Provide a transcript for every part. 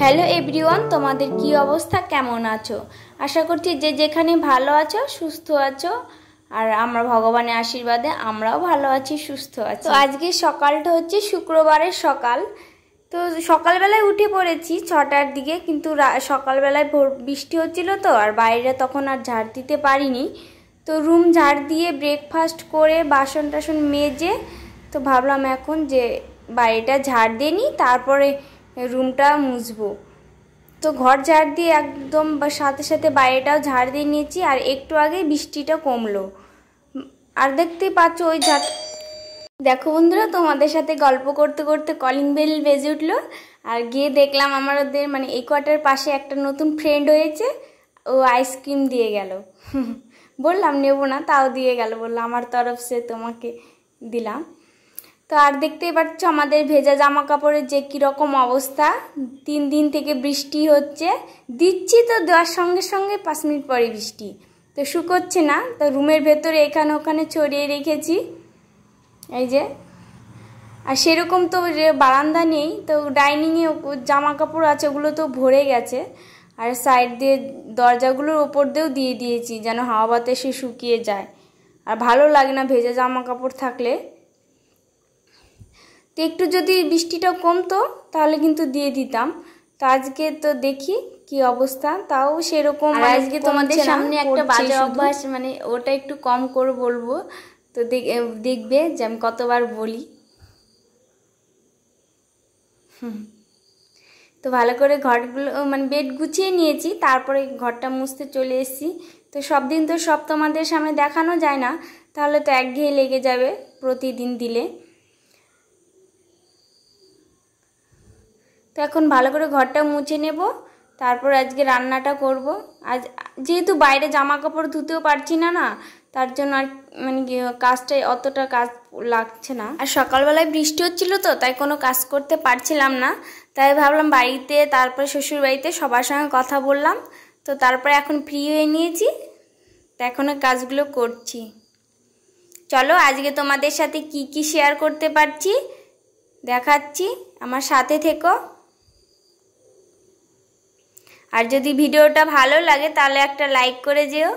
Hello everyone, তোমাদের কি অবস্থা, কেমন আছো? আশা করছি যে যেখানে ভালো আছো, সুস্থ আছো। আর আমরা ভগবানের আশীর্বাদে আমরাও ভালো আছি, সুস্থ আছি। তো আজকে সকালটা হচ্ছে শুক্রবারের সকাল। তো সকালবেলায় উঠে পড়েছি 6টার দিকে, কিন্তু সকালবেলায় বৃষ্টি হচ্ছিল তো, আর বাইরে তখন আর ঝাড় দিতে পারিনি। তো রুম ঝাড় দিয়ে ব্রেকফাস্ট করে বাসন টাসন মেজে তো ভাবলাম এখন যে বাড়িটা ঝাড় দিয়ে নিই, তারপরে রুমটা মুছবো। তো ঘর ঝাড় দিয়ে একদম সাথে সাথে বাইরেটাও ঝাড় দিয়ে নিয়েছি, আর একটু আগে বৃষ্টিটা কমলো। আর দেখতেই পাচ্ছ ওই ঝাড়। দেখো বন্ধুরা, তোমাদের সাথে গল্প করতে করতে কলিং বেল বেজে উঠলো, আর গিয়ে দেখলাম আমাদের মানে এই কোয়ার্টারের পাশে একটা নতুন ফ্রেন্ড হয়েছে। ও আইসক্রিম দিয়ে গেল। বললাম নেবো না, তাও দিয়ে গেল, বললাম আমার তরফ সে তোমাকে দিলাম। তো আর দেখতেই পাচ্ছ আমাদের ভেজা জামা কাপড়ের যে কীরকম অবস্থা। 3 দিন থেকে বৃষ্টি হচ্ছে, দিচ্ছি তো দেওয়ার সঙ্গে সঙ্গে 5 মিনিট পরে বৃষ্টি, তো শুকোচ্ছে না। তো রুমের ভেতরে এখানে ওখানে ছড়িয়ে রেখেছি এই যে। আর সেরকম তো বারান্দা নেই, তো ডাইনিংয়ে জামা কাপড় আছে, ওগুলো তো ভরে গেছে। আর সাইড দিয়ে দরজাগুলোর ওপর দিয়েও দিয়ে দিয়েছি, যেন হাওয়া বাতাসে শুকিয়ে যায়। আর ভালো লাগে না ভেজা জামা কাপড় থাকলে। তো একটু যদি বৃষ্টিটা কমতো তাহলে কিন্তু দিয়ে দিতাম। তো আজকে তো দেখি কি অবস্থা, তাও সেরকম। আর আজকে তোমাদের সামনে একটা বাজে অভ্যাস, মানে ওটা একটু কম করে বলবো। তো দেখবে যে আমি কতবার বলি। তো ভালো করে ঘরগুলো মানে বেড গুছিয়ে নিয়েছি, তারপরে ঘরটা মুছতে চলে এসেছি। তো সব দিন তো সব তোমাদের সামনে দেখানো যায় না, তাহলে তো একঘেয়ে লেগে যাবে প্রতিদিন দিলে। তো এখন ভালো করে ঘরটা মুছে নেব, তারপর আজকে রান্নাটা করব। আজ যেহেতু বাইরে জামা কাপড় ধুতেও পারছি না, তার জন্য আর মানে কাজটাই অতটা কাজ লাগছে না। আর সকালবেলায় বৃষ্টি হচ্ছিল তো, তাই কোনো কাজ করতে পারছিলাম না। তাই ভাবলাম বাড়িতে, তারপরে শ্বশুর বাড়িতে সবার সঙ্গে কথা বললাম। তো তারপরে এখন ফ্রি হয়ে নিয়েছি, তো এখনও কাজগুলো করছি। চলো আজকে তোমাদের সাথে কি কি শেয়ার করতে পারছি দেখাচ্ছি, আমার সাথে থেকো। আর যদি ভিডিওটা ভালো লাগে তাহলে একটা লাইক করে যেও।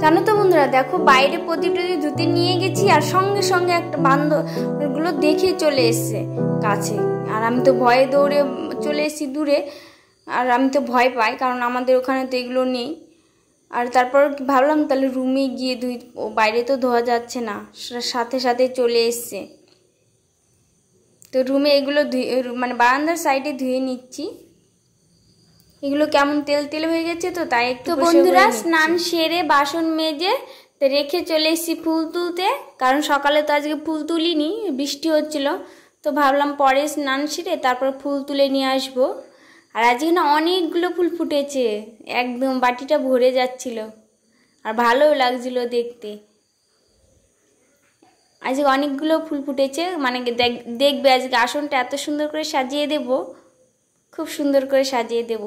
জানো তো বন্ধুরা, দেখো বাইরে প্রদীপ টদীপ ধুতে নিয়ে গেছি, আর সঙ্গে সঙ্গে একটা বান্দরগুলো দেখে চলে এসছে কাছে। আর আমি তো ভয়ে দৌড়ে চলে এসেছি দূরে। আর আমি তো ভয় পাই, কারণ আমাদের ওখানে তো এগুলো নেই। আর তারপর ভাবলাম তাহলে রুমে গিয়ে ধুই, ও বাইরে তো ধোয়া যাচ্ছে না, সাথে সাথে চলে এসছে। তো রুমে এগুলো ধুয়ে মানে বারান্দার সাইডে ধুয়ে নিচ্ছি। এগুলো কেমন তেল তেল হয়ে গেছে, তো তাই একটু। বন্ধুরা, স্নান সেরে বাসন মেজে রেখে চলে এসেছি ফুল তুলতে, কারণ সকালে তো আজকে ফুল তুলিনি, বৃষ্টি হচ্ছিল। তো ভাবলাম পরে স্নান সেরে তারপর ফুল তুলে নিয়ে আসবো। আর আজকে না অনেকগুলো ফুল ফুটেছে, একদম বাটিটা ভরে যাচ্ছিল, আর ভালোও লাগছিল দেখতে। আজকে অনেকগুলো ফুল ফুটেছে, মানে দেখবে আজকে আসনটা এত সুন্দর করে সাজিয়ে দেব, খুব সুন্দর করে সাজিয়ে দেব।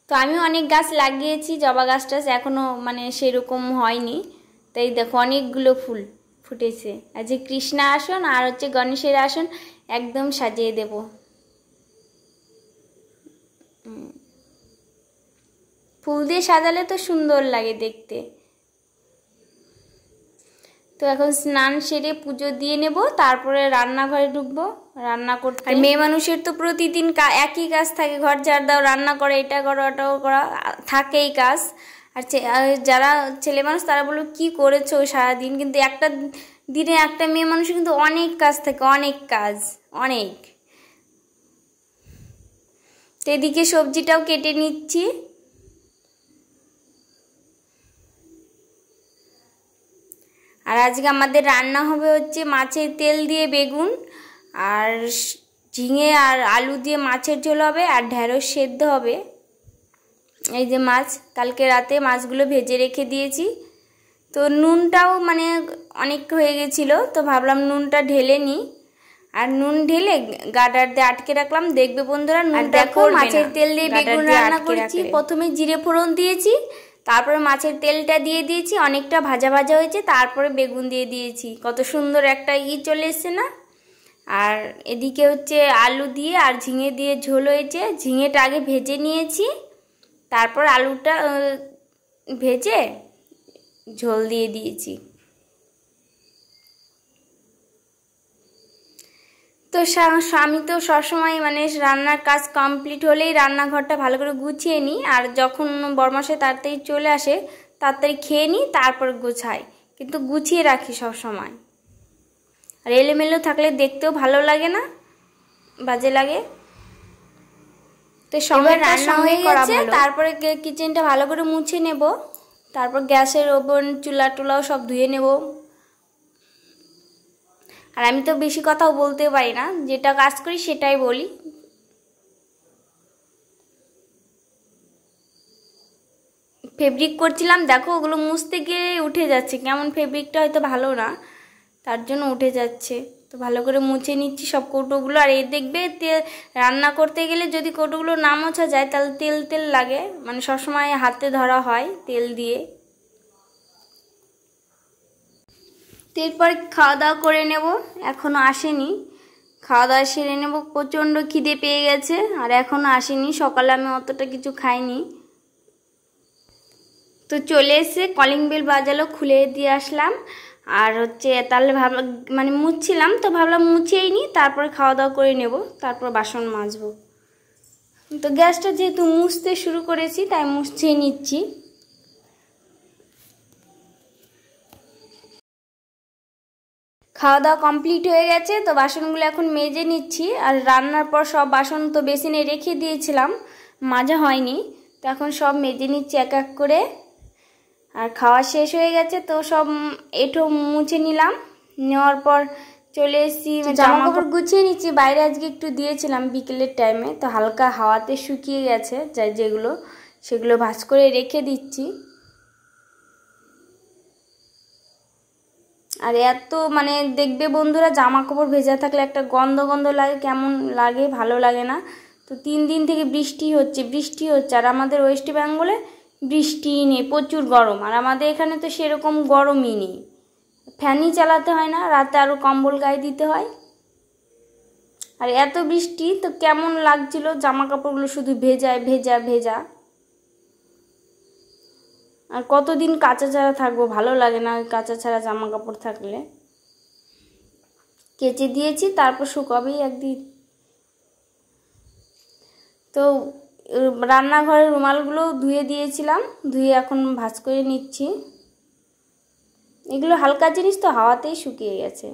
তো আমি অনেক গাছ লাগিয়েছি, জবা গাছটা এখনো মানে সেরকম হয়নি। তাই দেখো অনেকগুলো ফুল ফুটেছে। আর যে কৃষ্ণা আসন আর হচ্ছে গণেশের আসন একদম সাজিয়ে দেব। ফুল দিয়ে সাজালে তো সুন্দর লাগে দেখতে। তো এখন স্নান সেরে পুজো দিয়ে নেব, তারপরে রান্নাঘরে ঢুকবো রান্না করতে। আর মেয়ে মানুষের তো প্রতিদিন একই কাজ থাকে, ঘর ঝাড় দাও, রান্না করে, এটা করো ওটাও করা থাকেই কাজ। আর যারা ছেলে মানুষ তারা বললো কি করেছো সারাদিন, কিন্তু একটা দিনে একটা মেয়ে মানুষের কিন্তু অনেক কাজ থাকে, অনেক কাজ, অনেক। তো এদিকে সবজিটাও কেটে নিচ্ছি। আর আজকে আমাদের রান্না হবে হচ্ছে মাছের তেল দিয়ে বেগুন, আর ঝিঙে আর আলু দিয়ে মাছের ঝোল হবে, আর ঢেঁড়স সেদ্ধ হবে। এই যে মাছ, কালকে রাতে মাছগুলো ভেজে রেখে দিয়েছি। তো নুনটাও মানে অনেক হয়ে গেছিলো, তো ভাবলাম নুনটা ঢেলে নিই। আর নুন ঢেলে গাডার দিয়ে আটকে রাখলাম। দেখবে বন্ধুরা, নুন দেখো মাছের তেল দিয়ে বেগুন রান্না করেছি। প্রথমে জিরে ফোড়ন দিয়েছি, তারপরে মাছের তেলটা দিয়ে দিয়েছি, অনেকটা ভাজা ভাজা হয়েছে, তারপরে বেগুন দিয়ে দিয়েছি। কত সুন্দর একটা চলে এসছে না। আর এদিকে হচ্ছে আলু দিয়ে আর ঝিঙে দিয়ে ঝোল হয়েছে। ঝিঙেটা আগে ভেজে নিয়েছি, তারপর আলুটা ভেজে ঝোল দিয়ে দিয়েছি। তো আমি তো সবসময় মানে রান্নার কাজ কমপ্লিট হলেই রান্নাঘরটা ভালো করে গুছিয়ে নিই, আর যখন বরমাসে তাড়াতাড়ি চলে আসে তাড়াতাড়ি খেয়ে নিই, তারপর গোছাই, কিন্তু গুছিয়ে রাখি সব সময়। আর এলোমেলো থাকলে দেখতেও ভালো লাগে না, বাজে লাগে। তো সবাই রান্না হয়ে গেছে, তারপরে কিচেনটা ভালো করে মুছে নেব, তারপর গ্যাসের ওভেন চুলা টুলাও সব ধুয়ে নেব। আর আমি তো বেশি কথাও বলতে পারি না, যেটা কাজ করি সেটাই বলি। ফেব্রিক করছিলাম, দেখো ওগুলো মুছতে গিয়ে উঠে যাচ্ছে, কেমন ফেব্রিকটা হয়তো ভালো না, তার জন্য উঠে যাচ্ছে। তো ভালো করে মুছে নিচ্ছি সব কৌটোগুলো। আর এই দেখবে রান্না করতে গেলে যদি কৌটোগুলো না মোছা যায় তাহলে তেল তেল লাগে, মানে সবসময় হাতে ধরা হয় তেল দিয়ে। এরপর খাওয়া দাওয়া করে নেব, এখনও আসেনি, খাওয়া দাওয়া সেরে নেব। প্রচণ্ড খিদে পেয়ে গেছে, আর এখনও আসেনি। সকালে আমি অতটা কিছু খাইনি। তো চলে এসে কলিং বেল বাজালো, খুলে দিয়ে আসলাম। আর হচ্ছে তাহলে ভাবলাম মানে মুছছিলাম, তো ভাবলাম মুছেই নিই, তারপরে খাওয়া দাওয়া করে নেব, তারপর বাসন মাজবো। তো গ্যাসটা যেহেতু মুছতে শুরু করেছি তাই মুছেই নিচ্ছি। খাওয়া দাওয়া কমপ্লিট হয়ে গেছে, তো বাসনগুলো এখন মেজে নিচ্ছি। আর রান্নার পর সব বাসন তো বেসিনে রেখে দিয়েছিলাম, মাজা হয়নি, তো এখন সব মেজে নিচ্ছি এক এক করে। আর খাওয়া শেষ হয়ে গেছে, তো সব এঁঠো মুছে নিলাম। নেওয়ার পর চলে এসেছি জামা কাপড় গুছিয়ে নিচ্ছি। বাইরে আজকে একটু দিয়েছিলাম বিকেলের টাইমে, তো হালকা হাওয়াতে শুকিয়ে গেছে যেগুলো, সেগুলো ভাঁজ করে রেখে দিচ্ছি। আর এত মানে দেখবে বন্ধুরা, জামা কাপড় ভেজা থাকলে একটা গন্ধ গন্ধ লাগে, কেমন লাগে, ভালো লাগে না। তো 3 দিন থেকে বৃষ্টি হচ্ছে। আর আমাদের ওয়েস্ট বেঙ্গলে বৃষ্টি নেই, প্রচুর গরম। আর আমাদের এখানে তো সেরকম গরমই নেই, ফ্যানই চালাতে হয় না, রাতে আরও কম্বল গায়ে দিতে হয়। আর এত বৃষ্টি, তো কেমন লাগছিল, জামা কাপড়গুলো শুধু ভেজা ভেজা ভেজা। আর কতদিন কাঁচা ছাড়া থাকবো, ভালো লাগে না ওই কাঁচা ছাড়া জামা কাপড় থাকলে। কেচে দিয়েছি, তারপর শুকাবেই একদিন। তো রান্নাঘরের রুমালগুলো ধুয়ে দিয়েছিলাম, ধুয়ে এখন ভাঁজ করে নিচ্ছি। এগুলো হালকা জিনিস, তো হাওয়াতেই শুকিয়ে গেছে।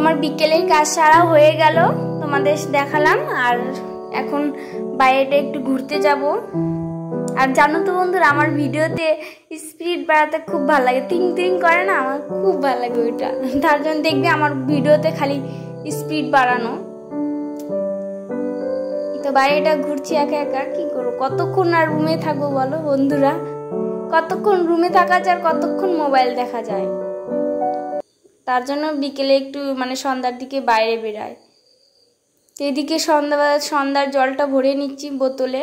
আমার বিকেলের কাজ সারা হয়ে গেল, তোমাদের দেখালাম। আর এখন বাইরে একটু ঘুরতে যাব। আর জানো তো বন্ধুরা, আমার ভিডিওতে স্পিড বাড়াতে খুব ভালো লাগে, টিং টিং করে না, আমার খুব ভালো লাগে ওইটা। তার জন্য দেখবে আমার ভিডিওতে খালি স্পিড বাড়ানো। তো বাইরেটা ঘুরছি একা একা, কি করবো, কতক্ষণ আর রুমে থাকবো বলো বন্ধুরা, কতক্ষণ রুমে থাকা যায় আর কতক্ষণ মোবাইল দেখা যায়। তার জন্য বিকেলে একটু মানে সন্ধ্যার দিকে বাইরে বেরাই। তো এদিকে সন্ধ্যার জলটা ভরে নিচ্ছি বোতলে,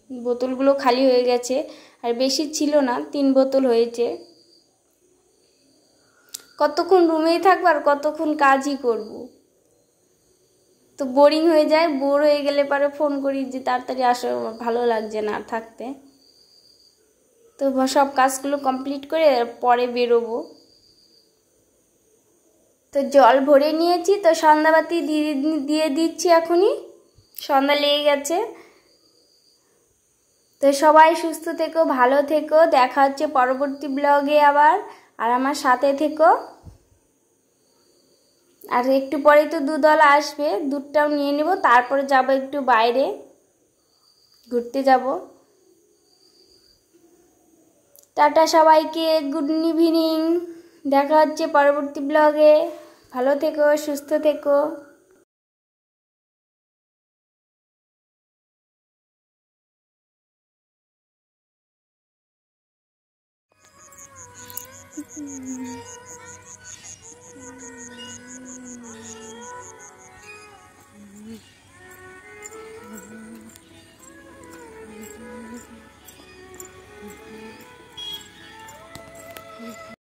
বোতলগুলো খালি হয়ে গেছে, আর বেশি ছিল না, 3 বোতল হয়েছে। কতক্ষণ রুমেই থাকবো আর কতক্ষণ কাজই করব, তো বোরিং হয়ে যায়। বোর হয়ে গেলে পরে ফোন করি যে তাড়াতাড়ি আসো, ভালো লাগছে না থাকতে। তো সব কাজগুলো কমপ্লিট করে পরে বেরোবো। তো জল ভরে নিয়েছি, তো সন্ধ্যাবাতি দিয়ে দিচ্ছি এখনই, সন্ধ্যা লেগে গেছে। তো সবাই সুস্থ থেকো, ভালো থেকো, দেখা হচ্ছে পরবর্তী ব্লগে আবার, আর আমার সাথে থেকো। আর একটু পরেই তো দুধওয়ালা আসবে, দুধটাও নিয়ে নেব, তারপরে যাব একটু বাইরে ঘুরতে যাব। টাটা সবাইকে, গুড ইভিনিং, দেখা হচ্ছে পরবর্তী ব্লগে। ভালো থেকো, সুস্থ থেকো।